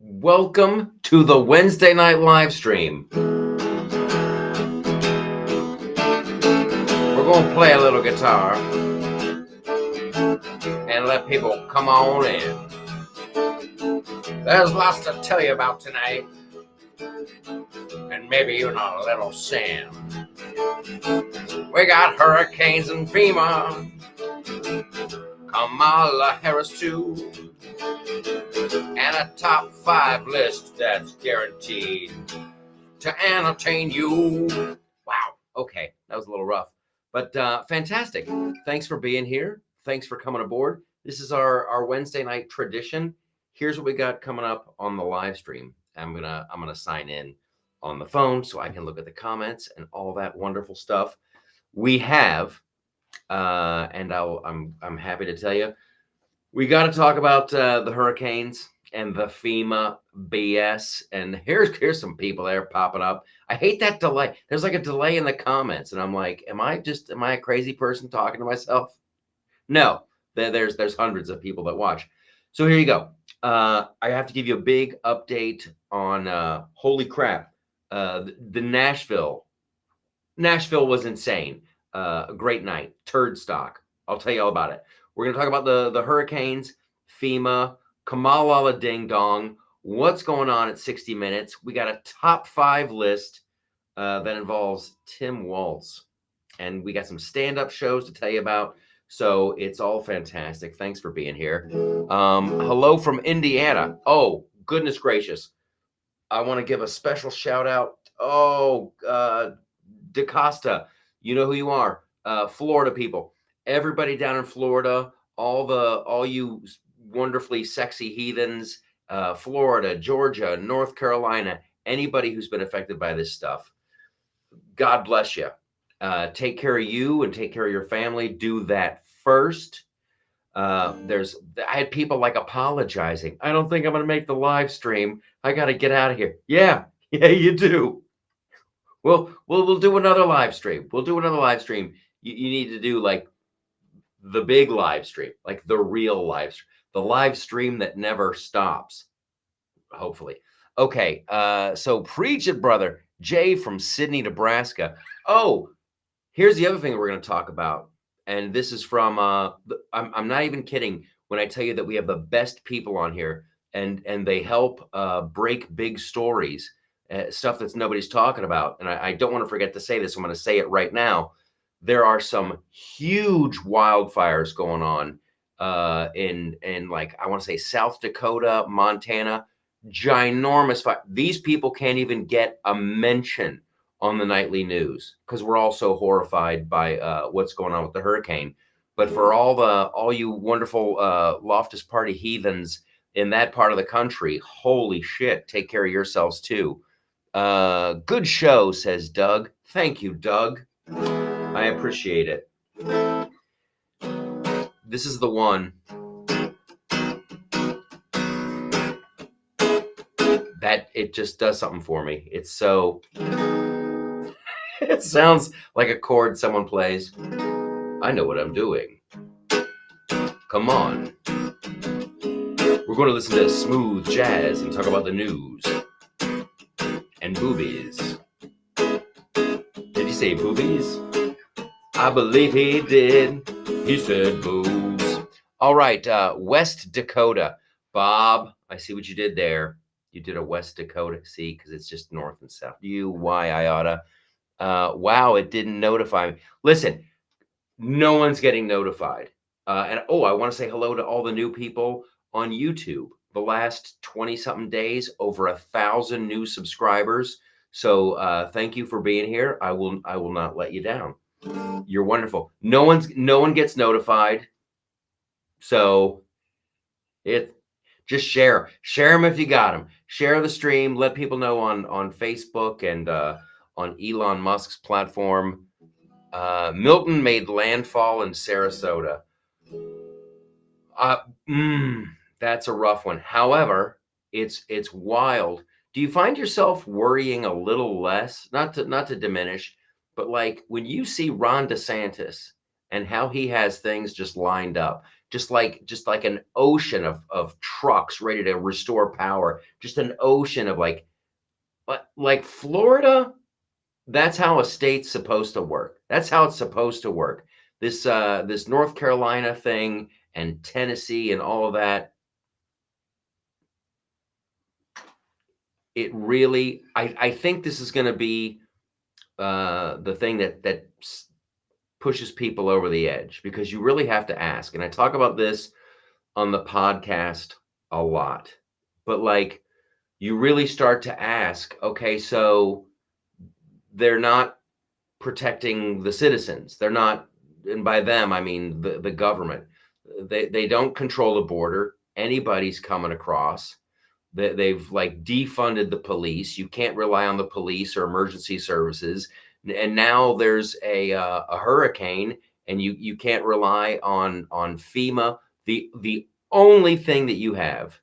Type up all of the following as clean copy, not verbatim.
Welcome to the Wednesday night live stream. We're going to play a little guitar and let people come on in. There's lots to tell you about tonight, and maybe even a little sin. We got hurricanes and FEMA, Kamala Harris too, and a top 5 list that's guaranteed to entertain you. Wow, okay, that was a little rough, but fantastic. Thanks for being here. Thanks for coming aboard. This is our Wednesday night tradition. Here's what we got coming up on the live stream. I'm gonna sign in on the phone so I can look at the comments and all that wonderful stuff. We have, and I'm happy to tell you, we got to talk about the hurricanes and the FEMA BS. And here's some people there popping up. I hate that delay. There's like a delay in the comments, and I'm like, am I a crazy person talking to myself? No, there's hundreds of people that watch. So here you go. I have to give you a big update on holy crap. The Nashville was insane. A great night. Turdstock. I'll tell you all about it. We're going to talk about the hurricanes, FEMA, Kamala Ding Dong, what's going on at 60 Minutes. We got a top 5 list that involves Tim Walz. And we got some stand-up shows to tell you about. So it's all fantastic. Thanks for being here. Hello from Indiana. Oh, goodness gracious. I want to give a special shout out. Oh, DaCosta, you know who you are. Florida people. Everybody down in Florida, all you wonderfully sexy heathens, Florida, Georgia, North Carolina, anybody who's been affected by this stuff, God bless you. Take care of you and take care of your family. Do that first. I had people like apologizing. I don't think I'm going to make the live stream. I got to get out of here. Yeah, you do. Well, we'll do another live stream. You need to do like the big live stream, like the real live stream, the live stream that never stops, hopefully. Okay, so preach it, brother. Jay from Sydney, Nebraska. Oh, here's the other thing we're going to talk about. And this is from, I'm not even kidding when I tell you that we have the best people on here, and they help break big stories, stuff that's nobody's talking about. And I don't want to forget to say this. I'm going to say it right now. There are some huge wildfires going on in like, I want to say South Dakota, Montana, ginormous fire. These people can't even get a mention on the nightly news because we're all so horrified by what's going on with the hurricane. But for all you wonderful Loftus Party heathens in that part of the country, holy shit, take care of yourselves too. Good show, says Doug. Thank you, Doug. I appreciate it. This is the one that it just does something for me. It's so, it sounds like a chord someone plays. I know what I'm doing. Come on. We're going to listen to smooth jazz and talk about the news and boobies. Did he say boobies? I believe he did. He said boobs. All right, West Dakota. Bob, I see what you did there. You did a West Dakota. See, because it's just north and south. I oughta. Wow, it didn't notify me. Listen, no one's getting notified. And I want to say hello to all the new people on YouTube. The last 20-something days, over 1,000 new subscribers. So thank you for being here. I will not let you down. You're wonderful. No one gets notified. So just share them if you got them. Share the stream. Let people know on Facebook and on Elon Musk's platform. Milton made landfall in Sarasota. That's a rough one. However, it's wild. Do you find yourself worrying a little less? Not to diminish, but like when you see Ron DeSantis and how he has things just lined up, just like an ocean of trucks ready to restore power, just an ocean of like Florida. That's how a state's supposed to work. That's how it's supposed to work. This North Carolina thing and Tennessee and all of that, it really, I think this is going to be the thing that pushes people over the edge, because you really have to ask. And I talk about this on the podcast a lot, but like, you really start to ask, okay, so they're not protecting the citizens. They're not, and by them, I mean the government. They don't control the border. Anybody's coming across. They've like defunded the police. You can't rely on the police or emergency services. And now there's a hurricane, and you can't rely on FEMA. The only thing that you have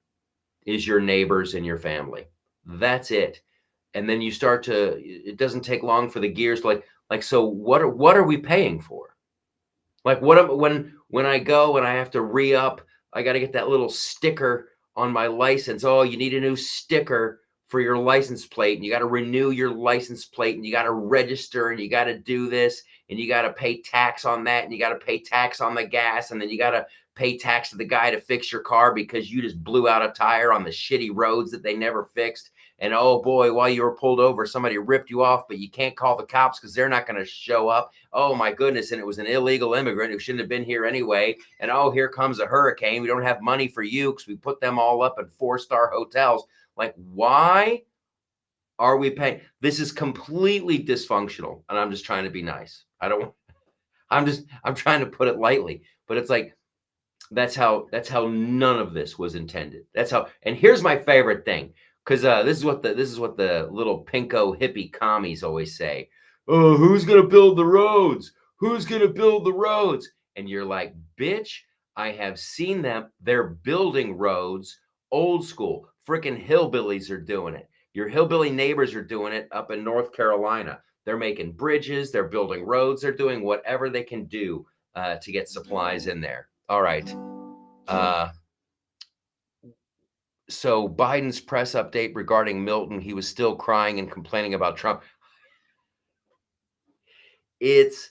is your neighbors and your family. That's it. And then you start to, it doesn't take long for the gears like so what are we paying for? Like when I go and I have to re-up, I got to get that little sticker on my license. Oh, you need a new sticker for your license plate, and you got to renew your license plate, and you got to register, and you got to do this, and you got to pay tax on that, and you got to pay tax on the gas, and then you got to pay tax to the guy to fix your car because you just blew out a tire on the shitty roads that they never fixed. And oh boy, while you were pulled over, somebody ripped you off, but you can't call the cops because they're not going to show up. Oh my goodness. And it was an illegal immigrant who shouldn't have been here anyway. And oh, here comes a hurricane. We don't have money for you because we put them all up at 4-star hotels. Like, why are we paying? This is completely dysfunctional. And I'm just trying to be nice. I'm trying to put it lightly, but it's like, that's how none of this was intended. That's how, and here's my favorite thing. Because this is what the little pinko hippie commies always say. Oh, who's gonna build the roads? Who's gonna build the roads? And you're like, bitch, I have seen them. They're building roads, old school. Freaking hillbillies are doing it. Your hillbilly neighbors are doing it up in North Carolina. They're making bridges. They're building roads. They're doing whatever they can do to get supplies in there. All right. So Biden's press update regarding Milton, he was still crying and complaining about Trump. It's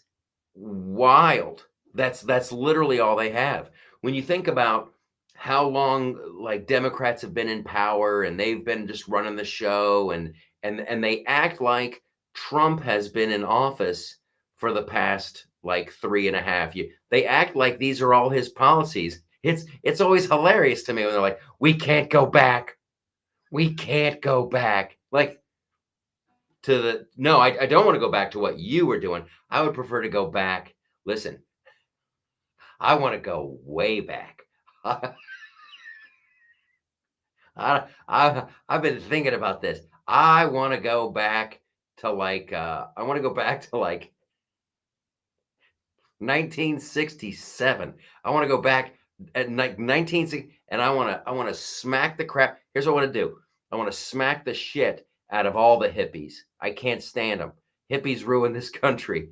wild. That's literally all they have. When you think about how long like Democrats have been in power and they've been just running the show, and they act like Trump has been in office for the past like 3.5 years. They act like these are all his policies. It's always hilarious to me when they're like, we can't go back. We can't go back. Like to the, no, I don't want to go back to what you were doing. I would prefer to go back. Listen, I want to go way back. I've been thinking about this. I want to go back to like, I want to go back to like 1967. I want to go back at 1960, and I want to smack the crap. Here's what I want to do. I want to smack the shit out of all the hippies. I can't stand them. Hippies ruin this country.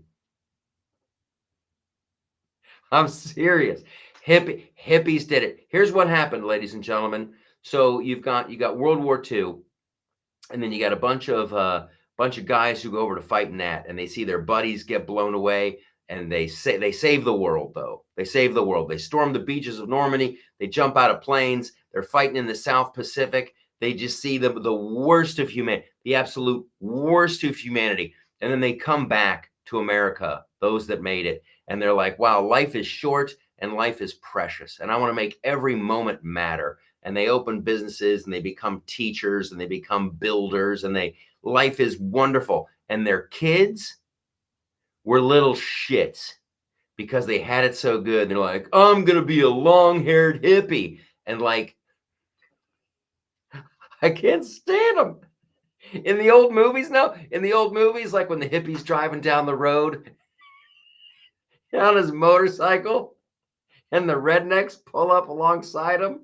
I'm serious. Hippies did it. Here's what happened, ladies and gentlemen. So you got World War II, and then you got a bunch of guys who go over to fight in that, and they see their buddies get blown away. And they save the world, though. They save the world. They storm the beaches of Normandy. They jump out of planes. They're fighting in the South Pacific. They just see the worst of humanity, the absolute worst of humanity. And then they come back to America, those that made it. And they're like, wow, life is short and life is precious. And I want to make every moment matter. And they open businesses and they become teachers and they become builders, and life is wonderful. And their kids were little shits because they had it so good. They're like, I'm going to be a long-haired hippie. And like, I can't stand them. In the old movies, like when the hippie's driving down the road on his motorcycle and the rednecks pull up alongside him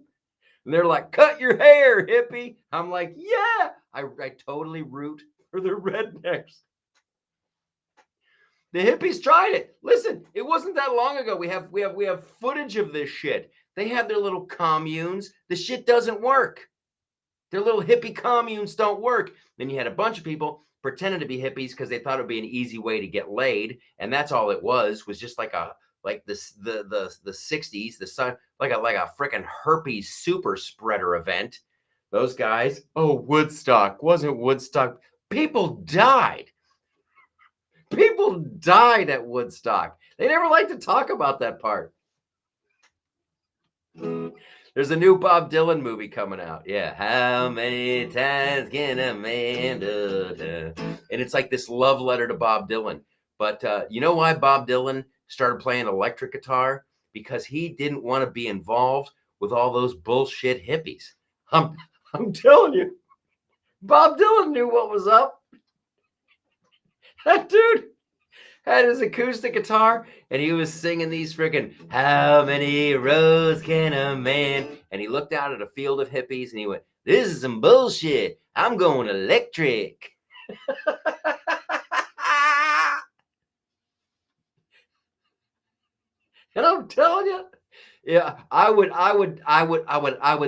and they're like, cut your hair, hippie. I'm like, yeah, I totally root for the rednecks. The hippies tried it. Listen, it wasn't that long ago. We have footage of this shit. They have their little communes. The shit doesn't work. Their little hippie communes don't work. Then you had a bunch of people pretending to be hippies because they thought it would be an easy way to get laid, and that's all it was just like this the 60s, the sun, like a freaking herpes super spreader event. Those guys, oh, Woodstock, wasn't Woodstock? People died. People died at Woodstock. They never like to talk about that part. There's a new Bob Dylan movie coming out. Yeah. How many times can a man do? And it's like this love letter to Bob Dylan. But you know why Bob Dylan started playing electric guitar? Because he didn't want to be involved with all those bullshit hippies. I'm telling you, Bob Dylan knew what was up. That dude had his acoustic guitar and he was singing these freaking how many roads can a man, and he looked out at a field of hippies and he went, this is some bullshit, I'm going electric. And I'm telling you, yeah, I would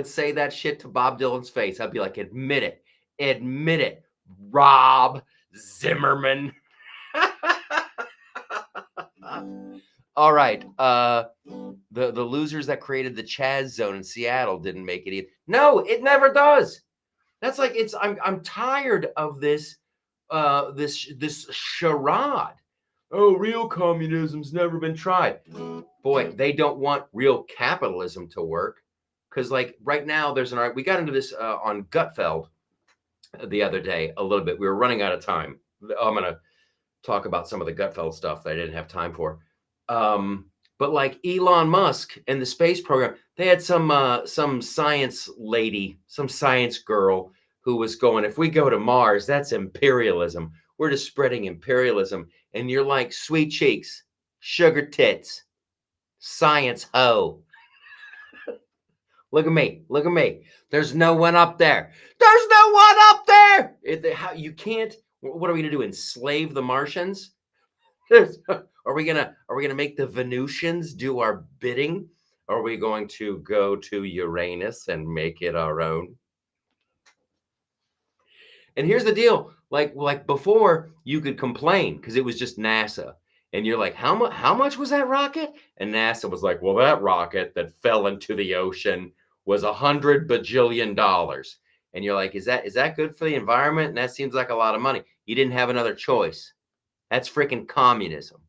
say that shit to Bob Dylan's face. I'd be like, admit it, Rob Zimmerman. All right. The losers that created the Chaz Zone in Seattle didn't make it either. No, it never does. That's like I'm tired of this this charade. Oh, real communism's never been tried. Boy, they don't want real capitalism to work, because like right now there's we got into this on Gutfeld the other day a little bit. We were running out of time. I'm gonna talk about some of the Gutfeld stuff that I didn't have time for. But like Elon Musk and the space program, they had some science lady, some science girl who was going, if we go to Mars, that's imperialism. We're just spreading imperialism. And you're like, sweet cheeks, sugar tits, science hoe. Look at me. Look at me. There's no one up there. There's no one up there. You can't. What are we going to do? Enslave the Martians? Are we gonna make the Venusians do our bidding? Are we going to go to Uranus and make it our own? And here's the deal: like before, you could complain because it was just NASA, and you're like, how much was that rocket? And NASA was like, well, that rocket that fell into the ocean was $100 bajillion. And you're like, is that good for the environment? And that seems like a lot of money. You didn't have another choice. That's freaking communism.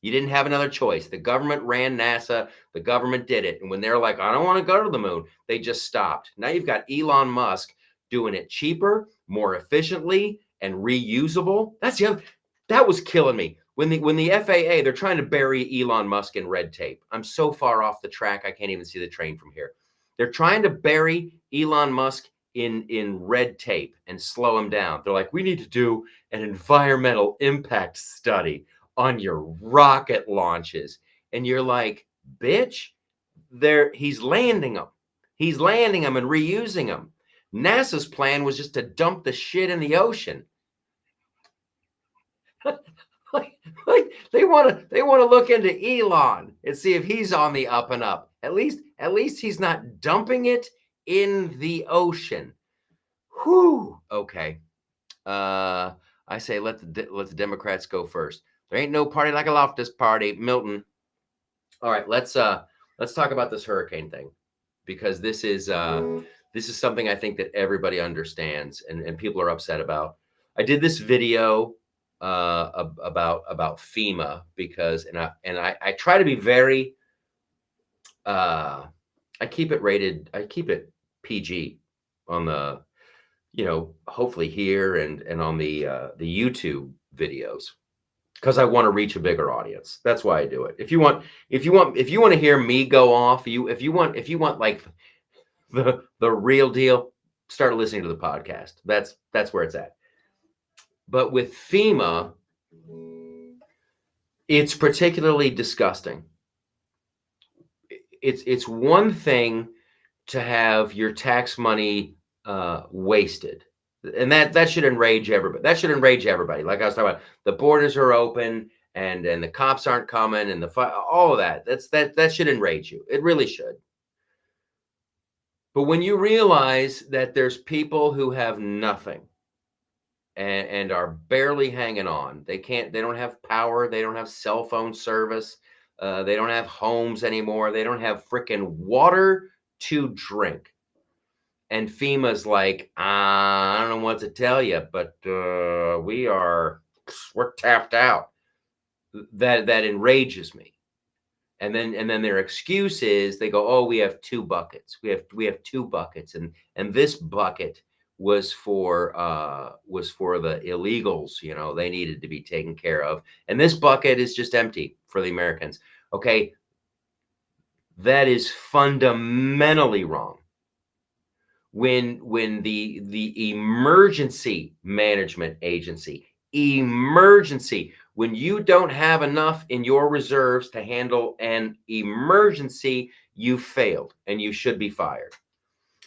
You didn't have another choice. The government ran NASA. The government did it. And when they're like, I don't want to go to the moon, they just stopped. Now you've got Elon Musk doing it cheaper, more efficiently, and reusable. That was killing me. When the FAA, they're trying to bury Elon Musk in red tape. I'm so far off the track, I can't even see the train from here. They're trying to bury Elon Musk in red tape and slow him down. They're like, we need to do an environmental impact study on your rocket launches. And you're like, bitch, he's landing them. He's landing them and reusing them. NASA's plan was just to dump the shit in the ocean. like they want to look into Elon and see if he's on the up and up. At least he's not dumping it in the ocean. Whew. Okay. I say let the Democrats go first. There ain't no party like a Loftus party, Milton. All right, let's talk about this hurricane thing, because this is something I think that everybody understands and people are upset about. I did this video about FEMA because I try to be very I keep it PG on the, hopefully here and on the YouTube videos, because I want to reach a bigger audience. That's why I do it. If you want to hear me go off, if you want like the real deal, start listening to the podcast. That's where it's at. But with FEMA, it's particularly disgusting. It's one thing to have your tax money wasted, and that should enrage everybody. That should enrage everybody. Like I was talking about, the borders are open and the cops aren't coming and all of that. That should enrage you. It really should. But when you realize that there's people who have nothing and are barely hanging on, they don't have power, they don't have cell phone service, they don't have homes anymore, they don't have freaking water to drink. And FEMA's like, I don't know what to tell you, but we're tapped out. That enrages me. And then their excuse is they go, oh, we have two buckets. We have two buckets, and this bucket was for the illegals. You know, they needed to be taken care of, and this bucket is just empty for the Americans. Okay, that is fundamentally wrong. When the emergency management agency, when you don't have enough in your reserves to handle an emergency, you failed and you should be fired.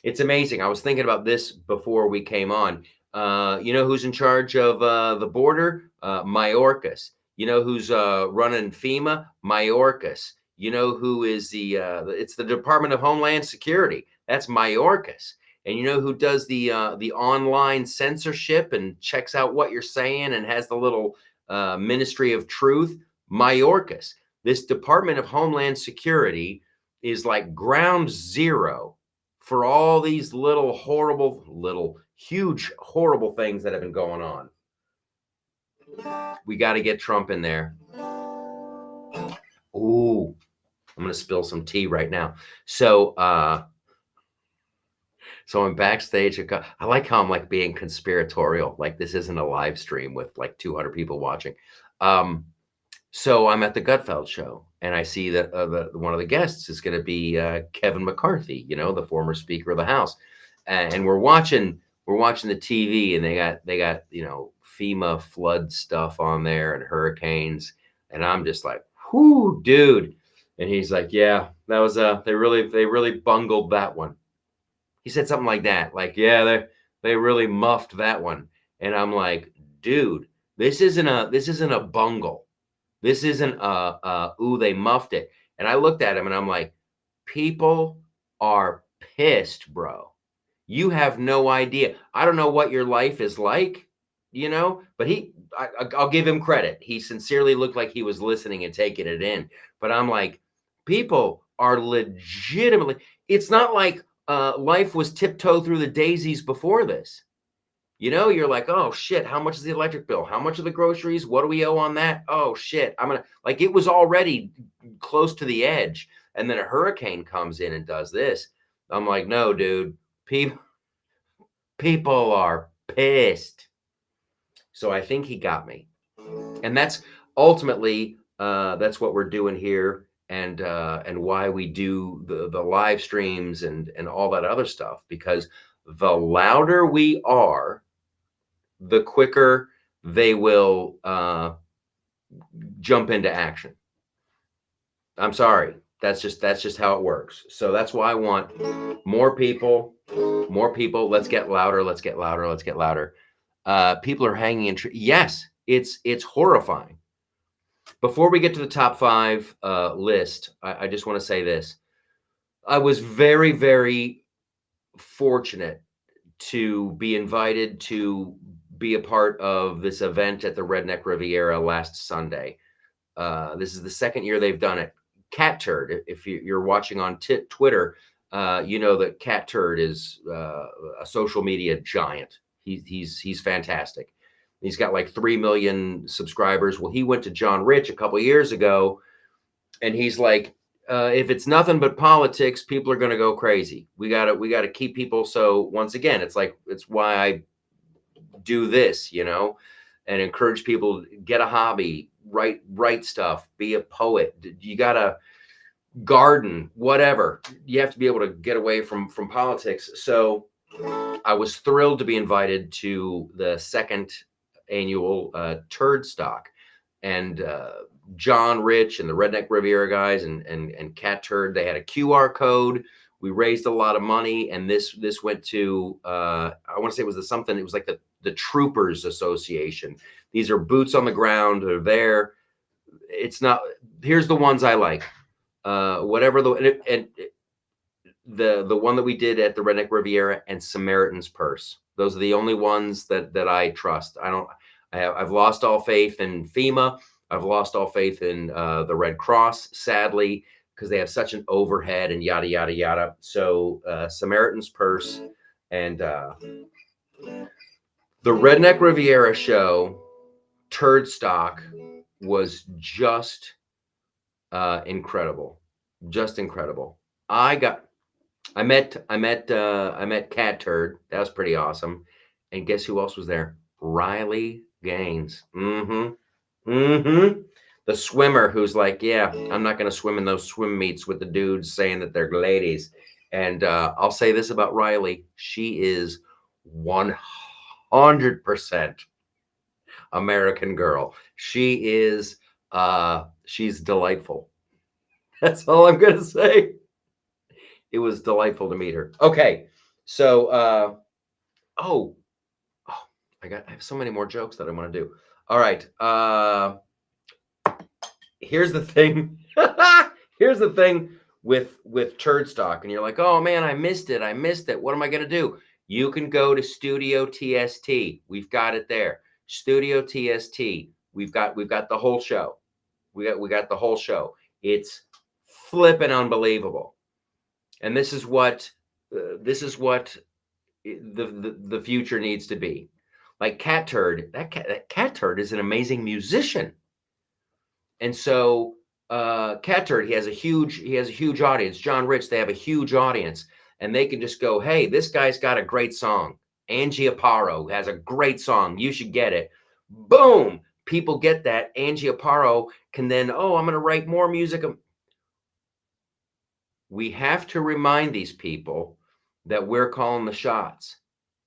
It's amazing. I was thinking about this before we came on. You know who's in charge of the border? Mayorkas. You know who's running FEMA? Mayorkas. You know who is it's the Department of Homeland Security. That's Mayorkas. And you know who does the online censorship and checks out what you're saying and has the little Ministry of Truth? Mayorkas. This Department of Homeland Security is like ground zero for all these huge, horrible things that have been going on. We got to get Trump in there. Ooh, I'm going to spill some tea right now. So I'm backstage. I like how I'm like being conspiratorial. Like this isn't a live stream with like 200 people watching. So I'm at the Gutfeld show, and I see that one of the guests is going to be Kevin McCarthy, you know, the former Speaker of the House, and we're watching the TV, and they got you know FEMA flood stuff on there and hurricanes, and I'm just like, whoo, dude, and he's like, yeah, that was they really bungled that one. He said something like that, like, yeah, they really muffed that one, and I'm like, dude, this isn't a bungle. This isn't ooh, they muffed it. And I looked at him and I'm like, people are pissed, bro. You have no idea. I don't know what your life is like, you know, but I'll give him credit. He sincerely looked like he was listening and taking it in. But I'm like, people are legitimately, it's not like life was tiptoe through the daisies before this. You know, you're like, oh shit, how much is the electric bill? How much are the groceries? What do we owe on that? Oh shit, like it was already close to the edge. And then a hurricane comes in and does this. I'm like, no, dude, people are pissed. So I think he got me. And that's ultimately, that's what we're doing here. And why we do the live streams and all that other stuff, because the louder we are, the quicker they will jump into action. I'm sorry. That's just how it works. So that's why I want more people. Let's get louder. People are hanging in. Yes, it's horrifying. Before we get to the top 5 list, I just want to say this. I was very, very fortunate to be invited to be a part of this event at the Redneck Riviera last Sunday. This is the second year they've done it. Cat Turd, if you're watching on Twitter, you know that Cat Turd is a social media giant. He's fantastic. He's got like 3 million subscribers. Well, he went to John Rich a couple years ago, and he's like, if it's nothing but politics, people are going to go crazy. We gotta keep people. So once again, it's why I do this, you know, and encourage people to get a hobby, write stuff, be a poet. You gotta garden, whatever. You have to be able to get away from politics. So I was thrilled to be invited to the second annual Turdstock, and John Rich and the Redneck Riviera guys and Cat Turd, they had a QR code. We raised a lot of money, and this went to I want to say it was it was like the Troopers Association. These are boots on the ground. They're there. It's not. Here's the ones I like. Whatever and the one that we did at the Redneck Riviera and Samaritan's Purse. Those are the only ones that I trust. I've lost all faith in FEMA. I've lost all faith in the Red Cross, sadly, because they have such an overhead and yada, yada, yada. So Samaritan's Purse and the Redneck Riviera show, Turdstock, was just incredible. Just incredible. I met Cat Turd. That was pretty awesome. And guess who else was there? Riley Gaines. The swimmer who's like, yeah, I'm not going to swim in those swim meets with the dudes saying that they're ladies. And I'll say this about Riley. She is 100% American girl. She is, she's delightful. That's all I'm going to say. It was delightful to meet her. Okay. So, I have so many more jokes that I want to do. All right. Here's the thing. Here's the thing with Turdstock, and you're like, oh man, I missed it. What am I gonna do? You can go to Studio TST. We've got it there. Studio TST. We've got the whole show. We got the whole show. It's flipping unbelievable. And this is what the future needs to be. Like Cat Turd, that Cat Turd is an amazing musician. And so Cat Turd, he has a huge audience. John Rich, they have a huge audience, and they can just go, hey, this guy's got a great song. Angie Aparo has a great song. You should get it. Boom. People get that. Angie Aparo can then, I'm going to write more music. We have to remind these people that we're calling the shots.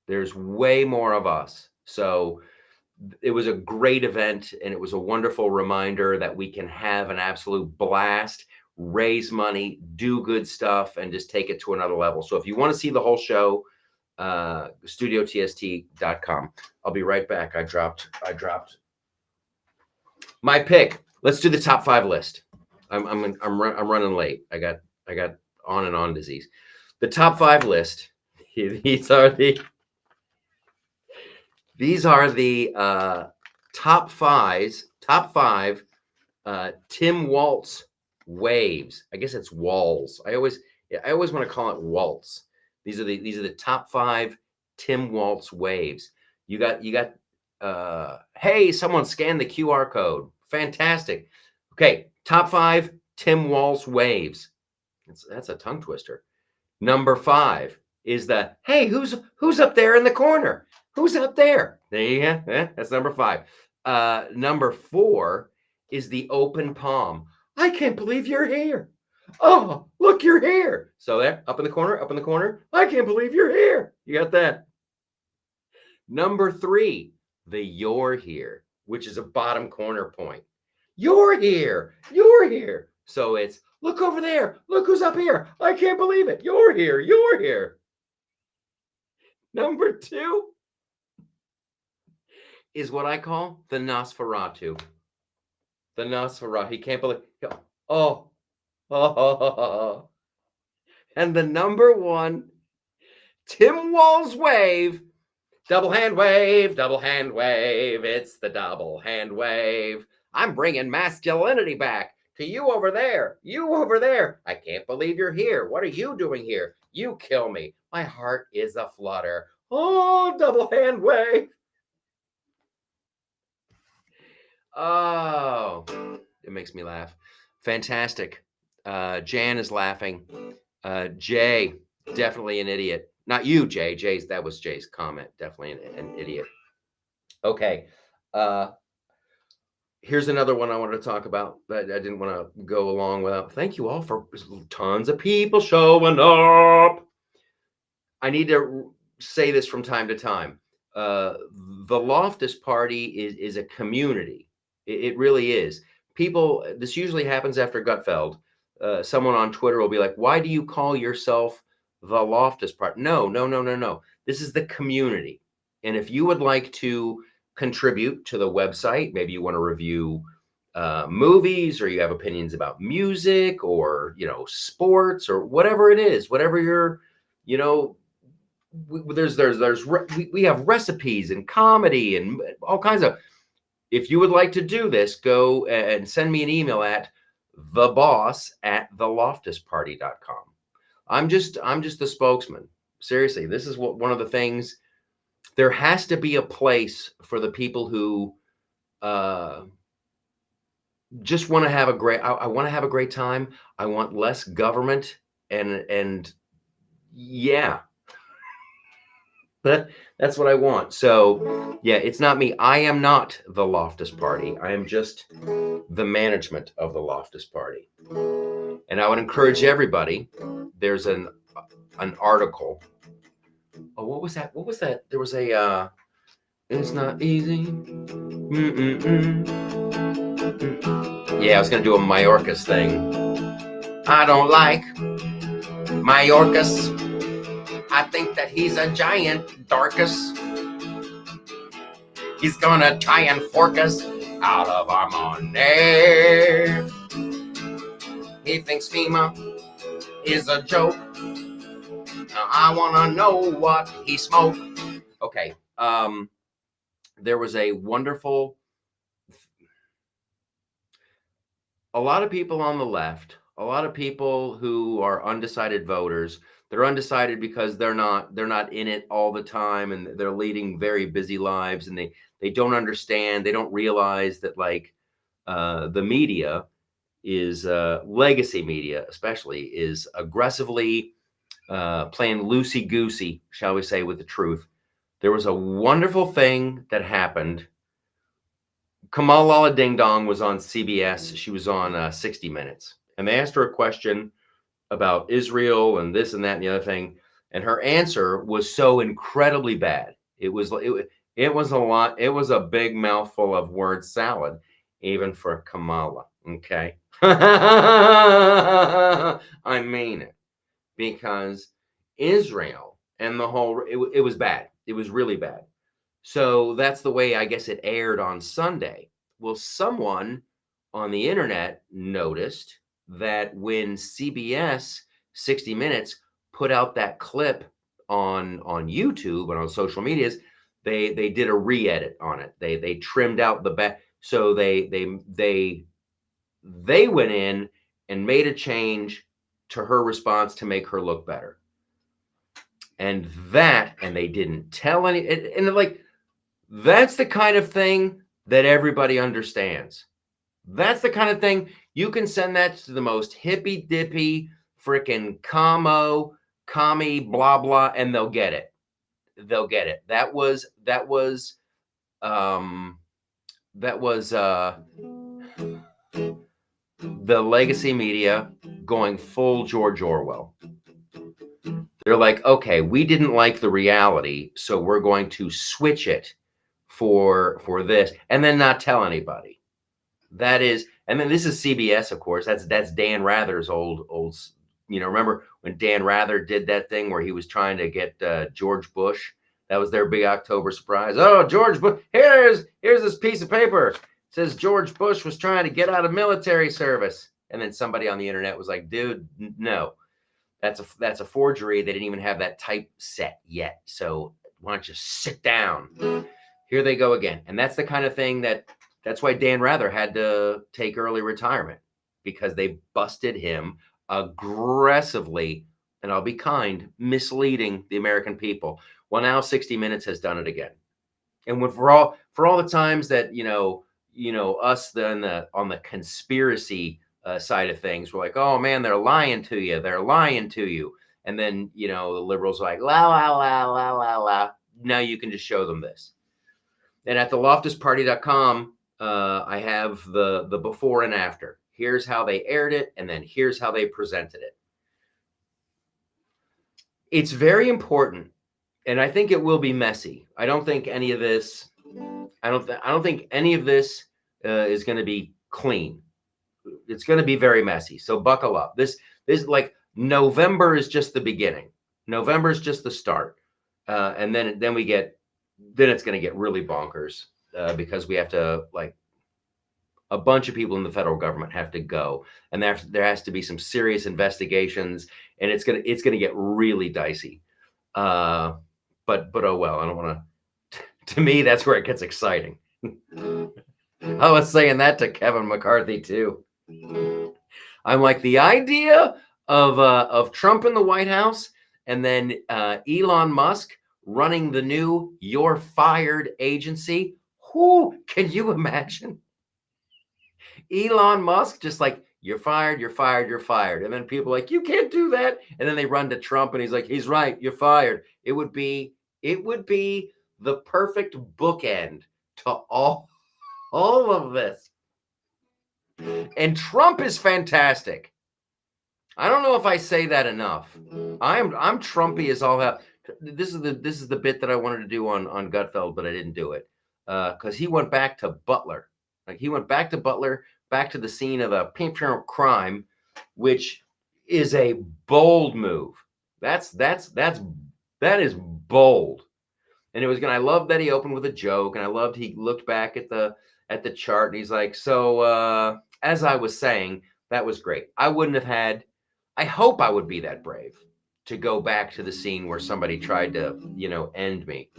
There's way more of us. So it was a great event, and it was a wonderful reminder that we can have an absolute blast, raise money, do good stuff, and just take it to another level. So if you want to see the whole show, studiotst.com. I'll be right back. I dropped my pick. Let's do the top 5 list. I'm running late. I got on and on disease. The top 5 list. These are the top 5 Tim Walz waves. I guess it's Walz. I always want to call it Waltz. These are the top 5 Tim Walz waves. You got hey, someone scan the QR code. Fantastic. Okay, top 5 Tim Walz waves. That's a tongue twister. Number 5 is the, hey, who's up there in the corner? Who's up there? There you go. That's number 5. Number 4 is the open palm. I can't believe you're here. Oh, look, you're here. So there, up in the corner. I can't believe you're here. You got that. Number 3, the you're here, which is a bottom corner point. You're here. So it's, look over there. Look who's up here. I can't believe it. You're here. Number 2 is what I call the Nosferatu. The Nosferatu. He can't believe. Oh. And the number 1 Tim Walz wave. Double hand wave. It's the double hand wave. I'm bringing masculinity back to you over there. I can't believe you're here. What are you doing here? You kill me. My heart is a flutter. Oh, double hand wave. Oh, it makes me laugh. Fantastic. Jan is laughing. Jay, definitely an idiot. Not you, Jay. That was Jay's comment. Definitely an idiot. Okay. Here's another one I wanted to talk about that I didn't want to go along without. Thank you all for tons of people showing up. I need to say this from time to time. The Loftus Party is a community. It really is. People, this usually happens after Gutfeld. Someone on Twitter will be like, why do you call yourself the Loftus Party? No. This is the community. And if you would like to contribute to the website, maybe you want to review movies, or you have opinions about music, or sports, or whatever it is, whatever you're, we have recipes and comedy and all kinds of. If you would like to do this, go and send me an email at theboss@theloftusparty.com. I'm just the spokesman. Seriously, this is one of the things. There has to be a place for the people who just want to have a great. I want to have a great time. I want less government, and yeah, that's what I want. So yeah, it's not me. I am not the Loftus Party. I am just the management of the Loftus Party. And I would encourage everybody. There's an article. Oh, what was that? There was a. It's not easy. Yeah, I was gonna do a Mayorkas thing. I don't like Mayorkas. I think that he's a giant Dorcas. He's gonna try and fork us out of our money. He thinks FEMA is a joke. I wanna know what he smoked. Okay, there was a wonderful. A lot of people on the left, a lot of people who are undecided voters, they're undecided because they're not in it all the time, and they're leading very busy lives, and they don't understand, they don't realize that the media is legacy media especially is aggressively playing loosey-goosey, shall we say, with the truth. There was a wonderful thing that happened. Kamala Ding Dong was on CBS. She was on 60 Minutes, and they asked her a question about Israel and this and that and the other thing, and her answer was so incredibly bad. It was a lot. It was a big mouthful of word salad, even for Kamala. Okay, I mean it, because Israel and the whole it was bad. It was really bad. So that's the way I guess it aired on Sunday. Well, someone on the internet noticed that when CBS 60 Minutes put out that clip on YouTube and on social medias, they did a re-edit on it. They trimmed out the back. So they went in and made a change to her response to make her look better. And they didn't tell any, and that's the kind of thing that everybody understands. That's the kind of thing you can send that to the most hippy dippy freaking commie blah blah, and they'll get it. They'll get it. That was the legacy media going full George Orwell. They're like, okay, we didn't like the reality, so we're going to switch it for this, and then not tell anybody. That is, and then this is CBS, of course. That's Dan Rather's old. Remember when Dan Rather did that thing where he was trying to get George Bush? That was their big October surprise. Oh, George Bush! Here's this piece of paper. It says George Bush was trying to get out of military service, and then somebody on the internet was like, "Dude, no, that's a forgery. They didn't even have that type set yet. So why don't you sit down?" Here they go again, and that's the kind of thing that's why Dan Rather had to take early retirement, because they busted him aggressively, and I'll be kind, misleading the American people. Well, now 60 Minutes has done it again. And for all the times that, us on the conspiracy side of things, we're like, oh man, they're lying to you. They're lying to you. And then, the liberals are like, la, la, la, la, la, la. Now you can just show them this. And at theloftusparty.com, I have the before and after. Here's how they aired it, and then here's how they presented it. It's very important, and I think it will be messy. I don't think any of this. I don't think any of this is going to be clean. It's going to be very messy. So buckle up. This like November is just the beginning. November is just the start, and then it's going to get really bonkers because we have to A bunch of people in the federal government have to go, and there has to be some serious investigations, and it's gonna get really dicey. But oh well. I don't want to. To me, that's where it gets exciting. I was saying that to Kevin McCarthy too. I'm like, the idea of Trump in the White House and then Elon Musk running the new "You're Fired" agency. Who can you imagine? Elon Musk just like, "You're fired, you're fired, you're fired," and then people are like, "You can't do that," and then they run to Trump, and he's like, "He's right, you're fired." It would be the perfect bookend to all of this. And Trump is fantastic. I don't know if I say that enough. I'm Trumpy as all hell. This is the bit that I wanted to do on Gutfeld, but I didn't do it because he went back to Butler. Like, he went back to Butler, back to the scene of a crime, which is a bold move. That is bold. And it was gonna. I love that he opened with a joke, and I loved he looked back at the chart, and he's like, "So as I was saying, that was great. I wouldn't have had. I hope I would be that brave to go back to the scene where somebody tried to, end me.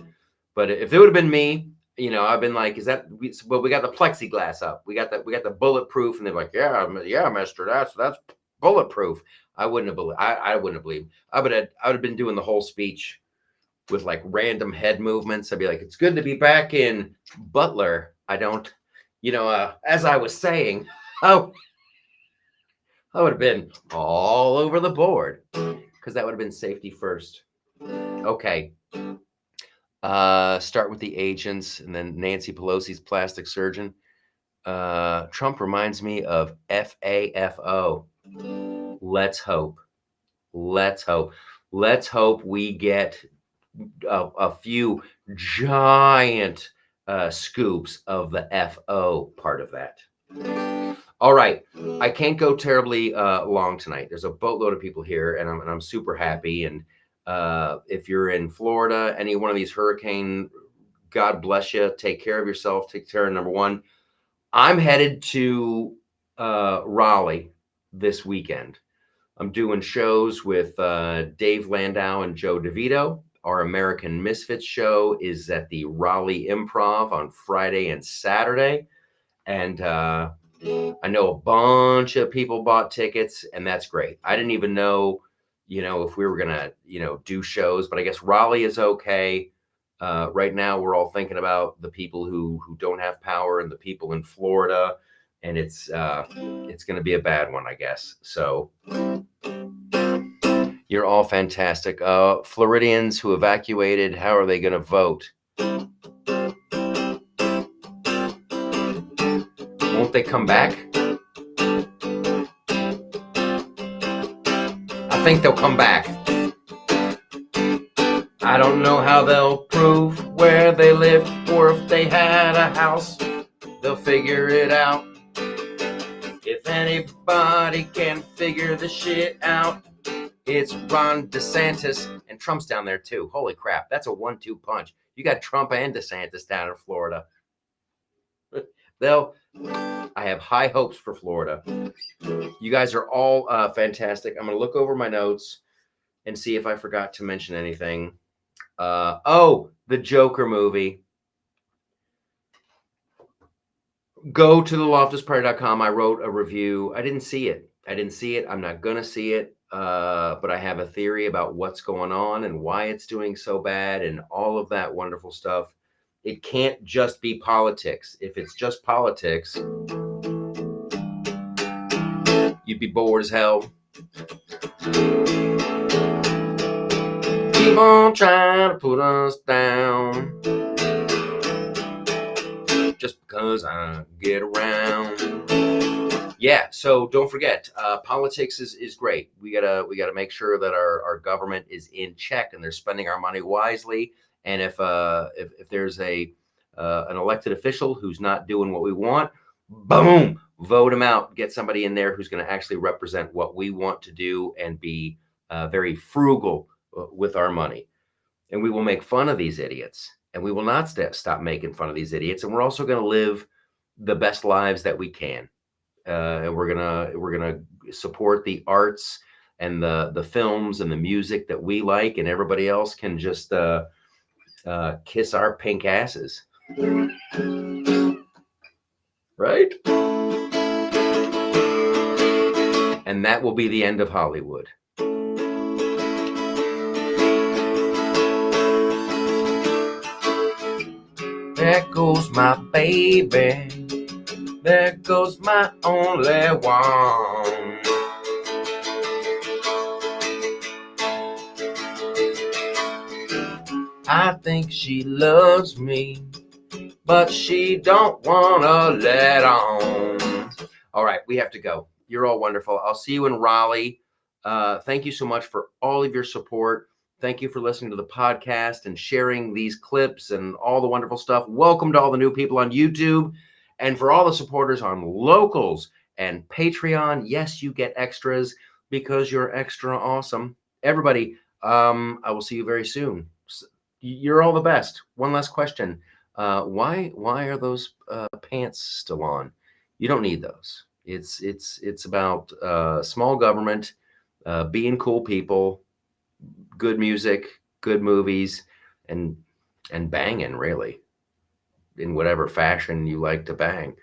But if it would have been me, I've been like, well, we got the plexiglass up. We got the bulletproof, and they're like, yeah, mister, that's bulletproof. I wouldn't have believed. I wouldn't have believed. I would have been doing the whole speech with like random head movements. I'd be like, "It's good to be back in Butler. I don't, as I was saying, oh, I would have been all over the board because that would have been safety first." Okay. Start with the agents and then Nancy Pelosi's plastic surgeon. Trump reminds me of FAFO. Let's hope. Let's hope. Let's hope we get a few giant scoops of the FO part of that. All right, I can't go terribly long tonight. There's a boatload of people here, and I'm super happy. And if you're in Florida, any one of these hurricane, God bless you. Take care of yourself. Take care of number one. I'm headed to Raleigh this weekend. I'm doing shows with Dave Landau and Joe DeVito. Our American Misfits show is at the Raleigh Improv on Friday and Saturday. And I know a bunch of people bought tickets, and that's great. I didn't even know, if we were going to, do shows, but I guess Raleigh is okay. Right now, we're all thinking about the people who don't have power and the people in Florida, and it's going to be a bad one, I guess. So you're all fantastic. Floridians who evacuated, how are they going to vote? Won't they come back? I think they'll come back. I don't know how they'll prove where they live, or if they had a house. They'll figure it out. If anybody can figure the shit out, it's Ron DeSantis, and Trump's down there too. Holy crap, that's a 1-2 punch. You got Trump and DeSantis down in Florida. I have high hopes for Florida. You guys are all fantastic. I'm going to look over my notes and see if I forgot to mention anything. The Joker movie. Go to theloftusparty.com. I wrote a review. I didn't see it. I'm not going to see it. But I have a theory about what's going on and why it's doing so bad and all of that wonderful stuff. It can't just be politics. If it's just politics, you'd be bored as hell. Keep on trying to put us down just because I get around. Yeah, so don't forget, politics is great. We gotta make sure that our government is in check and they're spending our money wisely. And if there's an elected official who's not doing what we want, boom, vote him out. Get somebody in there who's going to actually represent what we want to do and be very frugal with our money. And we will make fun of these idiots, and we will not stop making fun of these idiots. And we're also going to live the best lives that we can. And we're gonna support the arts and the films and the music that we like, and everybody else can just kiss our pink asses. Right? And that will be the end of Hollywood. There goes my baby. There goes my only one. I think she loves me, but she don't wanna let on. All right, we have to go. You're all wonderful. I'll see you in Raleigh. Thank you so much for all of your support. Thank you for listening to the podcast and sharing these clips and all the wonderful stuff. Welcome to all the new people on YouTube. And for all the supporters on Locals and Patreon, yes, you get extras because you're extra awesome. Everybody, I will see you very soon. You're all the best. One last question. Why are those pants still on? You don't need those. It's about small government, being cool people, good music, good movies, and banging, really, in whatever fashion you like to bang.